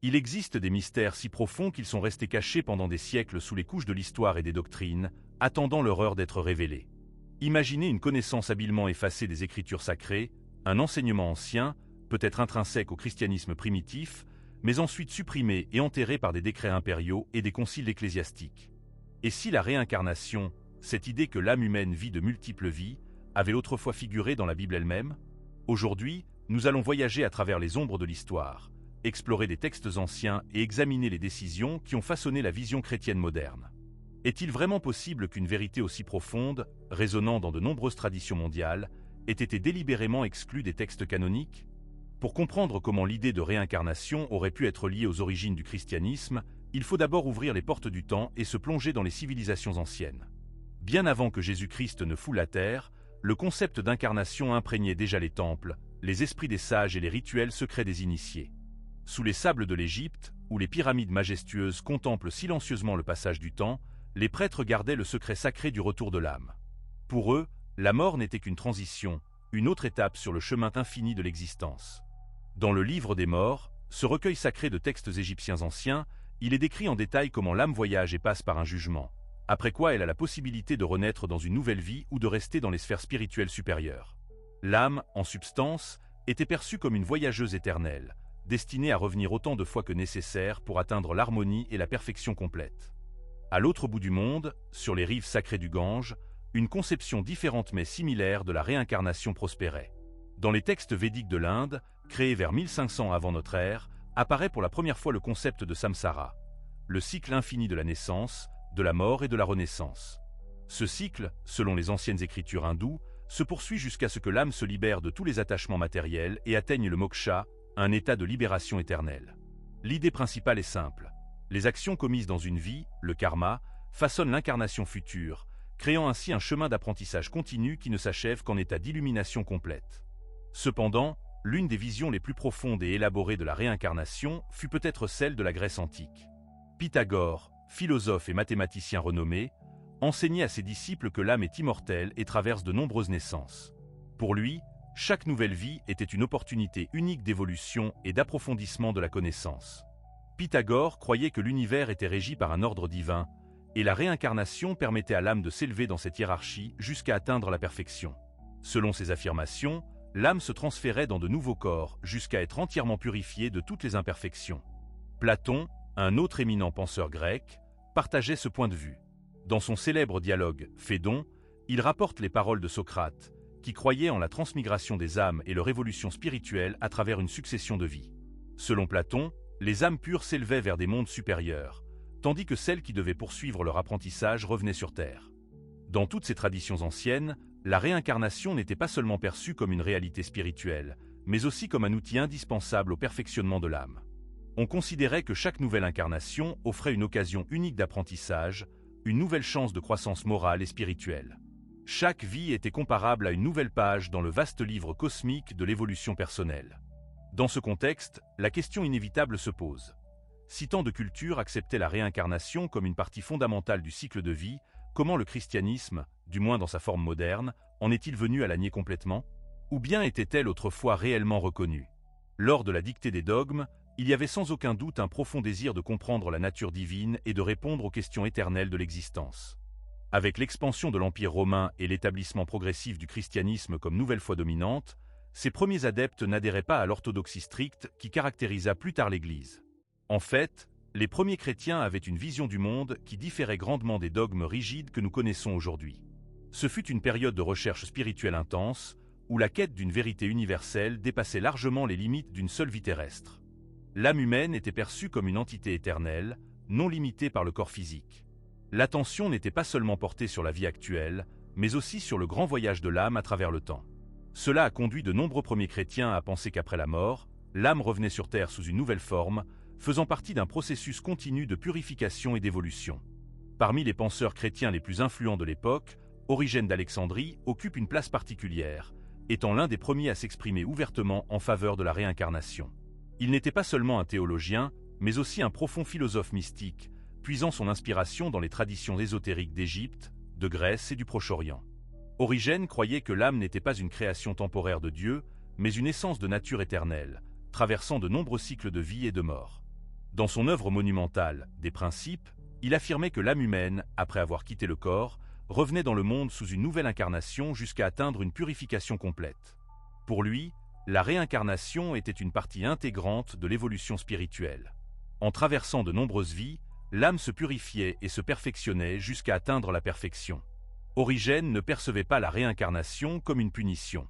Il existe des mystères si profonds qu'ils sont restés cachés pendant des siècles sous les couches de l'histoire et des doctrines, attendant leur heure d'être révélés. Imaginez une connaissance habilement effacée des Écritures sacrées, un enseignement ancien, peut-être intrinsèque au christianisme primitif, mais ensuite supprimé et enterré par des décrets impériaux et des conciles ecclésiastiques. Et si la réincarnation, cette idée que l'âme humaine vit de multiples vies, avait autrefois figuré dans la Bible elle-même? Aujourd'hui, nous allons voyager à travers les ombres de l'histoire, explorer des textes anciens et examiner les décisions qui ont façonné la vision chrétienne moderne. Est-il vraiment possible qu'une vérité aussi profonde, résonnant dans de nombreuses traditions mondiales, ait été délibérément exclue des textes canoniques? Pour comprendre comment l'idée de réincarnation aurait pu être liée aux origines du christianisme, il faut d'abord ouvrir les portes du temps et se plonger dans les civilisations anciennes. Bien avant que Jésus-Christ ne foule la terre, le concept d'incarnation imprégnait déjà les temples, les esprits des sages et les rituels secrets des initiés. Sous les sables de l'Égypte, où les pyramides majestueuses contemplent silencieusement le passage du temps, les prêtres gardaient le secret sacré du retour de l'âme. Pour eux, la mort n'était qu'une transition, une autre étape sur le chemin infini de l'existence. Dans le Livre des Morts, ce recueil sacré de textes égyptiens anciens, il est décrit en détail comment l'âme voyage et passe par un jugement, après quoi elle a la possibilité de renaître dans une nouvelle vie ou de rester dans les sphères spirituelles supérieures. L'âme, en substance, était perçue comme une voyageuse éternelle, destinée à revenir autant de fois que nécessaire pour atteindre l'harmonie et la perfection complète. À l'autre bout du monde, sur les rives sacrées du Gange, une conception différente mais similaire de la réincarnation prospérait. Dans les textes védiques de l'Inde, créés vers 1500 avant notre ère, apparaît pour la première fois le concept de samsara, le cycle infini de la naissance, de la mort et de la renaissance. Ce cycle, selon les anciennes écritures hindoues, se poursuit jusqu'à ce que l'âme se libère de tous les attachements matériels et atteigne le moksha, un état de libération éternelle. L'idée principale est simple. Les actions commises dans une vie, le karma, façonnent l'incarnation future, créant ainsi un chemin d'apprentissage continu qui ne s'achève qu'en état d'illumination complète. Cependant, l'une des visions les plus profondes et élaborées de la réincarnation fut peut-être celle de la Grèce antique. Pythagore, philosophe et mathématicien renommé, enseignait à ses disciples que l'âme est immortelle et traverse de nombreuses naissances. Pour lui, chaque nouvelle vie était une opportunité unique d'évolution et d'approfondissement de la connaissance. Pythagore croyait que l'univers était régi par un ordre divin, et la réincarnation permettait à l'âme de s'élever dans cette hiérarchie jusqu'à atteindre la perfection. Selon ses affirmations, l'âme se transférait dans de nouveaux corps jusqu'à être entièrement purifiée de toutes les imperfections. Platon, un autre éminent penseur grec, partageait ce point de vue. Dans son célèbre dialogue « Phédon », il rapporte les paroles de Socrate, qui croyait en la transmigration des âmes et leur évolution spirituelle à travers une succession de vies. Selon Platon, les âmes pures s'élevaient vers des mondes supérieurs, tandis que celles qui devaient poursuivre leur apprentissage revenaient sur Terre. Dans toutes ces traditions anciennes, la réincarnation n'était pas seulement perçue comme une réalité spirituelle, mais aussi comme un outil indispensable au perfectionnement de l'âme. On considérait que chaque nouvelle incarnation offrait une occasion unique d'apprentissage, une nouvelle chance de croissance morale et spirituelle. Chaque vie était comparable à une nouvelle page dans le vaste livre cosmique de l'évolution personnelle. Dans ce contexte, la question inévitable se pose. Si tant de cultures acceptaient la réincarnation comme une partie fondamentale du cycle de vie, comment le christianisme, du moins dans sa forme moderne, en est-il venu à la nier complètement? Ou bien était-elle autrefois réellement reconnue? Lors de la dictée des dogmes, il y avait sans aucun doute un profond désir de comprendre la nature divine et de répondre aux questions éternelles de l'existence. Avec l'expansion de l'Empire romain et l'établissement progressif du christianisme comme nouvelle foi dominante, ces premiers adeptes n'adhéraient pas à l'orthodoxie stricte qui caractérisa plus tard l'Église. En fait, les premiers chrétiens avaient une vision du monde qui différait grandement des dogmes rigides que nous connaissons aujourd'hui. Ce fut une période de recherche spirituelle intense, où la quête d'une vérité universelle dépassait largement les limites d'une seule vie terrestre. L'âme humaine était perçue comme une entité éternelle, non limitée par le corps physique. L'attention n'était pas seulement portée sur la vie actuelle, mais aussi sur le grand voyage de l'âme à travers le temps. Cela a conduit de nombreux premiers chrétiens à penser qu'après la mort, l'âme revenait sur Terre sous une nouvelle forme, faisant partie d'un processus continu de purification et d'évolution. Parmi les penseurs chrétiens les plus influents de l'époque, Origène d'Alexandrie occupe une place particulière, étant l'un des premiers à s'exprimer ouvertement en faveur de la réincarnation. Il n'était pas seulement un théologien, mais aussi un profond philosophe mystique, puisant son inspiration dans les traditions ésotériques d'Égypte, de Grèce et du Proche-Orient. Origène croyait que l'âme n'était pas une création temporaire de Dieu, mais une essence de nature éternelle, traversant de nombreux cycles de vie et de mort. Dans son œuvre monumentale, Des Principes, il affirmait que l'âme humaine, après avoir quitté le corps, revenait dans le monde sous une nouvelle incarnation jusqu'à atteindre une purification complète. Pour lui, la réincarnation était une partie intégrante de l'évolution spirituelle. En traversant de nombreuses vies, l'âme se purifiait et se perfectionnait jusqu'à atteindre la perfection. Origène ne percevait pas la réincarnation comme une punition.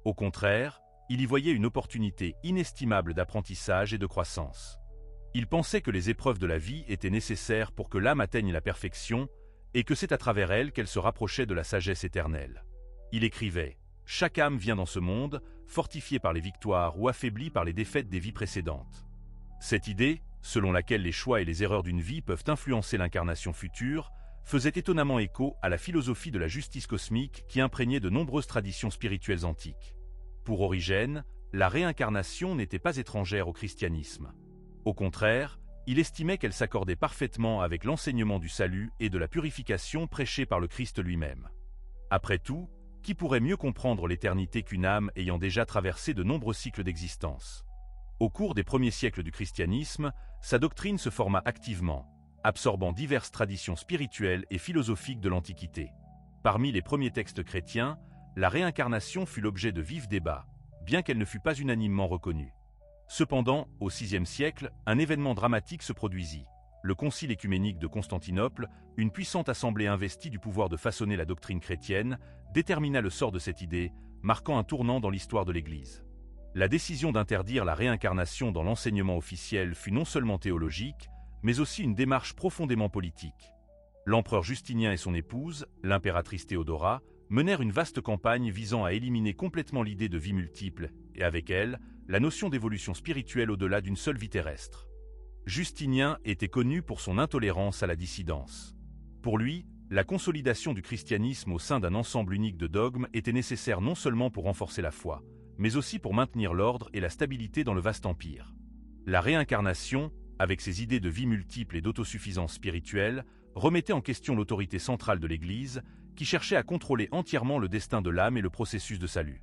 Au contraire, il y voyait une opportunité inestimable d'apprentissage et de croissance. Il pensait que les épreuves de la vie étaient nécessaires pour que l'âme atteigne la perfection et que c'est à travers elles qu'elle se rapprochait de la sagesse éternelle. Il écrivait « Chaque âme vient dans ce monde, fortifiée par les victoires ou affaiblie par les défaites des vies précédentes. » Cette idée, selon laquelle les choix et les erreurs d'une vie peuvent influencer l'incarnation future, faisait étonnamment écho à la philosophie de la justice cosmique qui imprégnait de nombreuses traditions spirituelles antiques. Pour Origène, la réincarnation n'était pas étrangère au christianisme. Au contraire, il estimait qu'elle s'accordait parfaitement avec l'enseignement du salut et de la purification prêché par le Christ lui-même. Après tout, qui pourrait mieux comprendre l'éternité qu'une âme ayant déjà traversé de nombreux cycles d'existence? Au cours des premiers siècles du christianisme, sa doctrine se forma activement, absorbant diverses traditions spirituelles et philosophiques de l'Antiquité. Parmi les premiers textes chrétiens, la réincarnation fut l'objet de vifs débats, bien qu'elle ne fût pas unanimement reconnue. Cependant, au VIe siècle, un événement dramatique se produisit. Le Concile œcuménique de Constantinople, une puissante assemblée investie du pouvoir de façonner la doctrine chrétienne, détermina le sort de cette idée, marquant un tournant dans l'histoire de l'Église. La décision d'interdire la réincarnation dans l'enseignement officiel fut non seulement théologique, mais aussi une démarche profondément politique. L'empereur Justinien et son épouse, l'impératrice Théodora, menèrent une vaste campagne visant à éliminer complètement l'idée de vie multiple, et avec elle, la notion d'évolution spirituelle au-delà d'une seule vie terrestre. Justinien était connu pour son intolérance à la dissidence. Pour lui, la consolidation du christianisme au sein d'un ensemble unique de dogmes était nécessaire non seulement pour renforcer la foi, mais aussi pour maintenir l'ordre et la stabilité dans le vaste empire. La réincarnation, avec ses idées de vie multiple et d'autosuffisance spirituelle, remettait en question l'autorité centrale de l'Église, qui cherchait à contrôler entièrement le destin de l'âme et le processus de salut.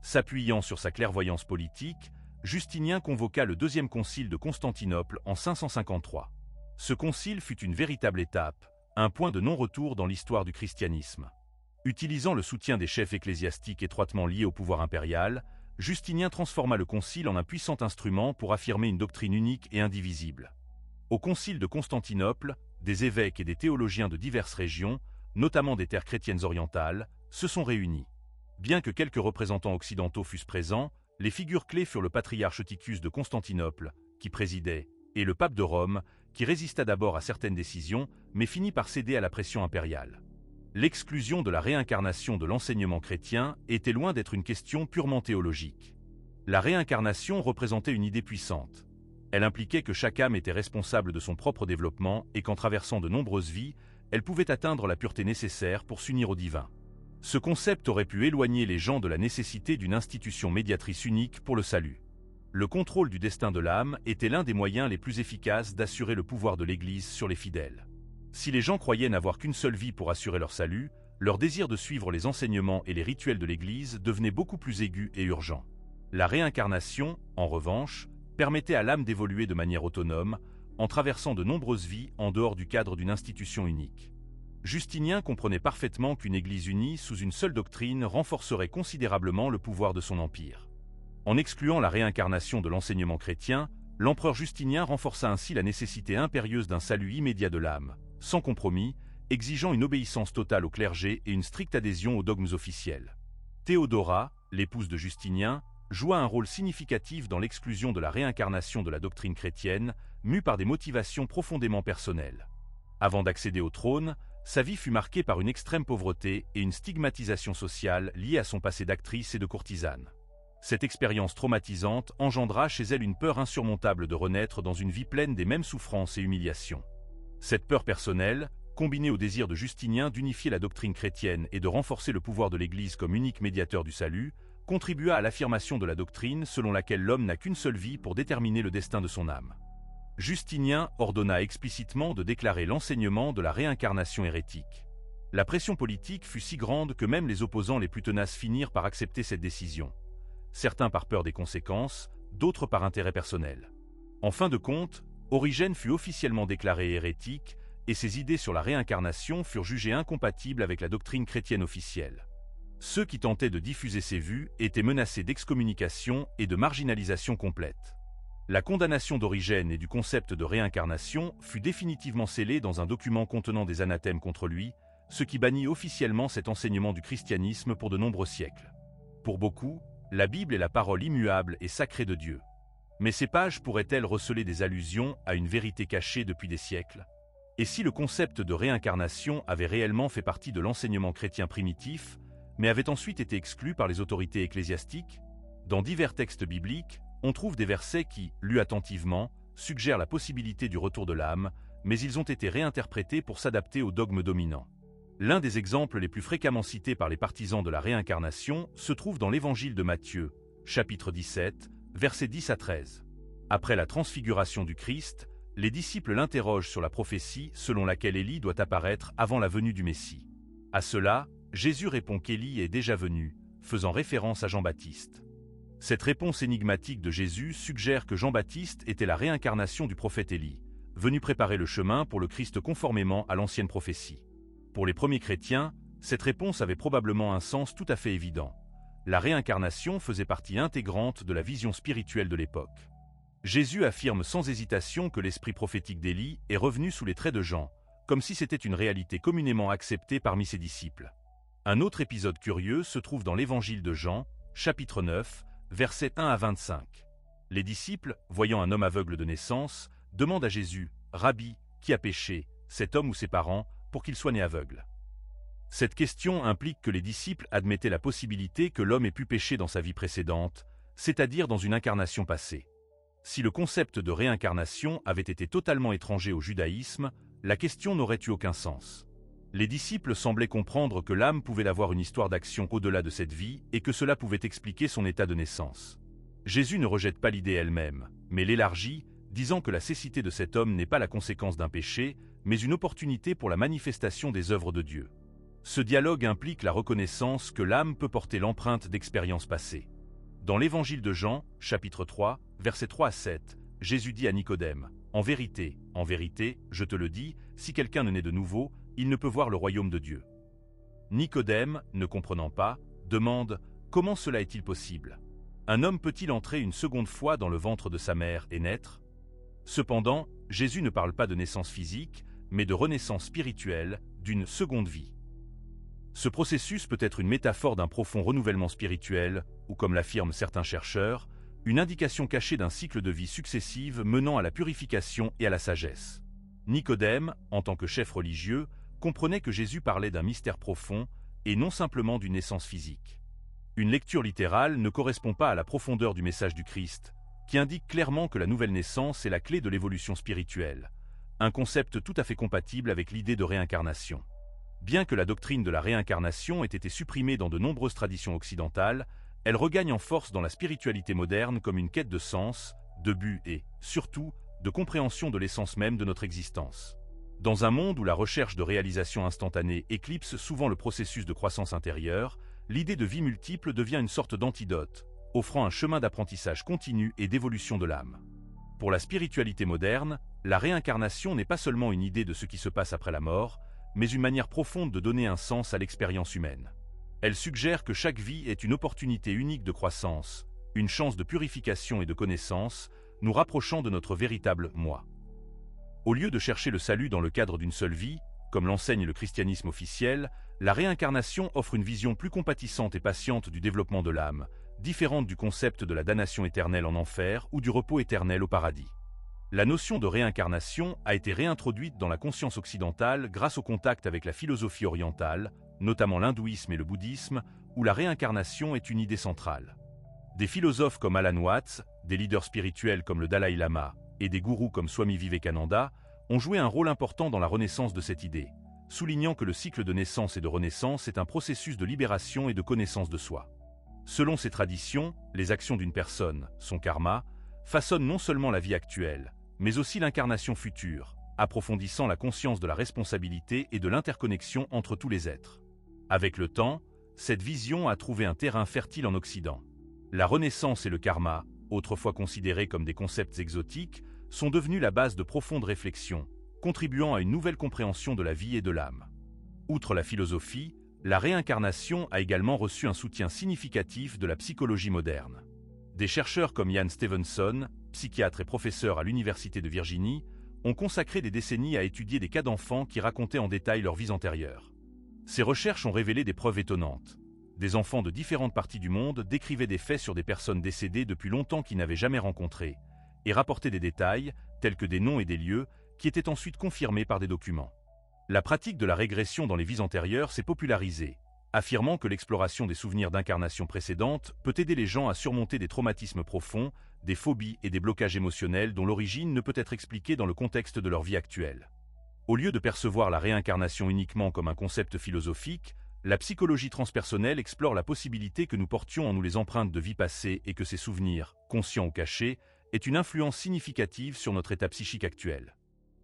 S'appuyant sur sa clairvoyance politique, Justinien convoqua le deuxième concile de Constantinople en 553. Ce concile fut une véritable étape, un point de non-retour dans l'histoire du christianisme. Utilisant le soutien des chefs ecclésiastiques étroitement liés au pouvoir impérial, Justinien transforma le concile en un puissant instrument pour affirmer une doctrine unique et indivisible. Au concile de Constantinople, des évêques et des théologiens de diverses régions, notamment des terres chrétiennes orientales, se sont réunis. Bien que quelques représentants occidentaux fussent présents, les figures clés furent le patriarche Eutychius de Constantinople, qui présidait, et le pape de Rome, qui résista d'abord à certaines décisions, mais finit par céder à la pression impériale. L'exclusion de la réincarnation de l'enseignement chrétien était loin d'être une question purement théologique. La réincarnation représentait une idée puissante. Elle impliquait que chaque âme était responsable de son propre développement et qu'en traversant de nombreuses vies, elle pouvait atteindre la pureté nécessaire pour s'unir au divin. Ce concept aurait pu éloigner les gens de la nécessité d'une institution médiatrice unique pour le salut. Le contrôle du destin de l'âme était l'un des moyens les plus efficaces d'assurer le pouvoir de l'Église sur les fidèles. Si les gens croyaient n'avoir qu'une seule vie pour assurer leur salut, leur désir de suivre les enseignements et les rituels de l'Église devenait beaucoup plus aigu et urgent. La réincarnation, en revanche, permettait à l'âme d'évoluer de manière autonome, en traversant de nombreuses vies en dehors du cadre d'une institution unique. Justinien comprenait parfaitement qu'une Église unie sous une seule doctrine renforcerait considérablement le pouvoir de son empire. En excluant la réincarnation de l'enseignement chrétien, l'empereur Justinien renforça ainsi la nécessité impérieuse d'un salut immédiat de l'âme, sans compromis, exigeant une obéissance totale au clergé et une stricte adhésion aux dogmes officiels. Théodora, l'épouse de Justinien, joua un rôle significatif dans l'exclusion de la réincarnation de la doctrine chrétienne, mue par des motivations profondément personnelles. Avant d'accéder au trône, sa vie fut marquée par une extrême pauvreté et une stigmatisation sociale liée à son passé d'actrice et de courtisane. Cette expérience traumatisante engendra chez elle une peur insurmontable de renaître dans une vie pleine des mêmes souffrances et humiliations. Cette peur personnelle, combinée au désir de Justinien d'unifier la doctrine chrétienne et de renforcer le pouvoir de l'Église comme unique médiateur du salut, contribua à l'affirmation de la doctrine selon laquelle l'homme n'a qu'une seule vie pour déterminer le destin de son âme. Justinien ordonna explicitement de déclarer l'enseignement de la réincarnation hérétique. La pression politique fut si grande que même les opposants les plus tenaces finirent par accepter cette décision. Certains par peur des conséquences, d'autres par intérêt personnel. En fin de compte, Origène fut officiellement déclaré hérétique, et ses idées sur la réincarnation furent jugées incompatibles avec la doctrine chrétienne officielle. Ceux qui tentaient de diffuser ces vues étaient menacés d'excommunication et de marginalisation complète. La condamnation d'Origène et du concept de réincarnation fut définitivement scellée dans un document contenant des anathèmes contre lui, ce qui bannit officiellement cet enseignement du christianisme pour de nombreux siècles. Pour beaucoup, la Bible est la parole immuable et sacrée de Dieu. Mais ces pages pourraient-elles receler des allusions à une vérité cachée depuis des siècles? Et si le concept de réincarnation avait réellement fait partie de l'enseignement chrétien primitif, mais avait ensuite été exclu par les autorités ecclésiastiques? Dans divers textes bibliques, on trouve des versets qui, lus attentivement, suggèrent la possibilité du retour de l'âme, mais ils ont été réinterprétés pour s'adapter au dogme dominant. L'un des exemples les plus fréquemment cités par les partisans de la réincarnation se trouve dans l'Évangile de Matthieu, chapitre 17, versets 10 à 13. Après la transfiguration du Christ, les disciples l'interrogent sur la prophétie selon laquelle Élie doit apparaître avant la venue du Messie. À cela, Jésus répond qu'Élie est déjà venu, faisant référence à Jean-Baptiste. Cette réponse énigmatique de Jésus suggère que Jean-Baptiste était la réincarnation du prophète Élie, venu préparer le chemin pour le Christ conformément à l'ancienne prophétie. Pour les premiers chrétiens, cette réponse avait probablement un sens tout à fait évident. La réincarnation faisait partie intégrante de la vision spirituelle de l'époque. Jésus affirme sans hésitation que l'esprit prophétique d'Élie est revenu sous les traits de Jean, comme si c'était une réalité communément acceptée parmi ses disciples. Un autre épisode curieux se trouve dans l'Évangile de Jean, chapitre 9, versets 1 à 25. Les disciples, voyant un homme aveugle de naissance, demandent à Jésus, « Rabbi, qui a péché, cet homme ou ses parents, pour qu'il soit né aveugle ?» Cette question implique que les disciples admettaient la possibilité que l'homme ait pu pécher dans sa vie précédente, c'est-à-dire dans une incarnation passée. Si le concept de réincarnation avait été totalement étranger au judaïsme, la question n'aurait eu aucun sens. Les disciples semblaient comprendre que l'âme pouvait avoir une histoire d'action au-delà de cette vie et que cela pouvait expliquer son état de naissance. Jésus ne rejette pas l'idée elle-même, mais l'élargit, disant que la cécité de cet homme n'est pas la conséquence d'un péché, mais une opportunité pour la manifestation des œuvres de Dieu. Ce dialogue implique la reconnaissance que l'âme peut porter l'empreinte d'expériences passées. Dans l'Évangile de Jean, chapitre 3, versets 3 à 7, Jésus dit à Nicodème, « En vérité, je te le dis, si quelqu'un ne naît de nouveau, il ne peut voir le royaume de Dieu. » Nicodème, ne comprenant pas, demande « Comment cela est-il possible? Un homme peut-il entrer une seconde fois dans le ventre de sa mère et naître ?» Cependant, Jésus ne parle pas de naissance physique, mais de renaissance spirituelle, d'une seconde vie. Ce processus peut être une métaphore d'un profond renouvellement spirituel, ou comme l'affirment certains chercheurs, une indication cachée d'un cycle de vie successive menant à la purification et à la sagesse. Nicodème, en tant que chef religieux, comprenait que Jésus parlait d'un mystère profond et non simplement d'une naissance physique. Une lecture littérale ne correspond pas à la profondeur du message du Christ, qui indique clairement que la nouvelle naissance est la clé de l'évolution spirituelle, un concept tout à fait compatible avec l'idée de réincarnation. Bien que la doctrine de la réincarnation ait été supprimée dans de nombreuses traditions occidentales, elle regagne en force dans la spiritualité moderne comme une quête de sens, de but et, surtout, de compréhension de l'essence même de notre existence. Dans un monde où la recherche de réalisation instantanée éclipse souvent le processus de croissance intérieure, l'idée de vie multiple devient une sorte d'antidote, offrant un chemin d'apprentissage continu et d'évolution de l'âme. Pour la spiritualité moderne, la réincarnation n'est pas seulement une idée de ce qui se passe après la mort, mais une manière profonde de donner un sens à l'expérience humaine. Elle suggère que chaque vie est une opportunité unique de croissance, une chance de purification et de connaissance, nous rapprochant de notre véritable « moi ». Au lieu de chercher le salut dans le cadre d'une seule vie, comme l'enseigne le christianisme officiel, la réincarnation offre une vision plus compatissante et patiente du développement de l'âme, différente du concept de la damnation éternelle en enfer ou du repos éternel au paradis. La notion de réincarnation a été réintroduite dans la conscience occidentale grâce au contact avec la philosophie orientale, notamment l'hindouisme et le bouddhisme, où la réincarnation est une idée centrale. Des philosophes comme Alan Watts, des leaders spirituels comme le Dalai Lama et des gourous comme Swami Vivekananda ont joué un rôle important dans la renaissance de cette idée, soulignant que le cycle de naissance et de renaissance est un processus de libération et de connaissance de soi. Selon ces traditions, les actions d'une personne, son karma, façonnent non seulement la vie actuelle, mais aussi l'incarnation future, approfondissant la conscience de la responsabilité et de l'interconnexion entre tous les êtres. Avec le temps, cette vision a trouvé un terrain fertile en Occident. La renaissance et le karma, autrefois considérés comme des concepts exotiques, sont devenus la base de profondes réflexions, contribuant à une nouvelle compréhension de la vie et de l'âme. Outre la philosophie, la réincarnation a également reçu un soutien significatif de la psychologie moderne. Des chercheurs comme Ian Stevenson, psychiatre et professeur à l'Université de Virginie, ont consacré des décennies à étudier des cas d'enfants qui racontaient en détail leurs vies antérieures. Ces recherches ont révélé des preuves étonnantes. Des enfants de différentes parties du monde décrivaient des faits sur des personnes décédées depuis longtemps qu'ils n'avaient jamais rencontrées, et rapportaient des détails, tels que des noms et des lieux, qui étaient ensuite confirmés par des documents. La pratique de la régression dans les vies antérieures s'est popularisée, affirmant que l'exploration des souvenirs d'incarnations précédentes peut aider les gens à surmonter des traumatismes profonds, des phobies et des blocages émotionnels dont l'origine ne peut être expliquée dans le contexte de leur vie actuelle. Au lieu de percevoir la réincarnation uniquement comme un concept philosophique, la psychologie transpersonnelle explore la possibilité que nous portions en nous les empreintes de vie passée et que ces souvenirs, conscients ou cachés, aient une influence significative sur notre état psychique actuel.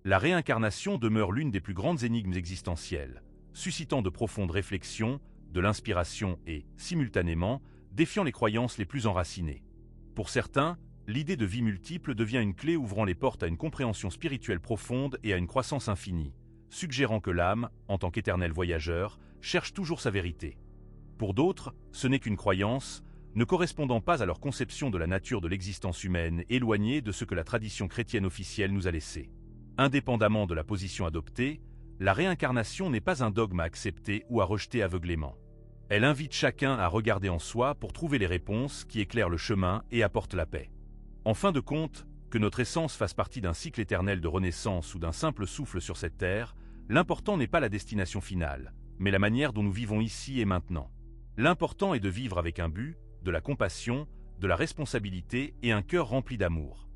La réincarnation demeure l'une des plus grandes énigmes existentielles, suscitant de profondes réflexions, de l'inspiration et, simultanément, défiant les croyances les plus enracinées. Pour certains, l'idée de vie multiple devient une clé ouvrant les portes à une compréhension spirituelle profonde et à une croissance infinie, suggérant que l'âme, en tant qu'éternel voyageur, cherche toujours sa vérité. Pour d'autres, ce n'est qu'une croyance, ne correspondant pas à leur conception de la nature de l'existence humaine, éloignée de ce que la tradition chrétienne officielle nous a laissé. Indépendamment de la position adoptée, la réincarnation n'est pas un dogme à accepter ou à rejeter aveuglément. Elle invite chacun à regarder en soi pour trouver les réponses qui éclairent le chemin et apportent la paix. En fin de compte, que notre essence fasse partie d'un cycle éternel de renaissance ou d'un simple souffle sur cette terre, l'important n'est pas la destination finale, mais la manière dont nous vivons ici et maintenant. L'important est de vivre avec un but, de la compassion, de la responsabilité et un cœur rempli d'amour.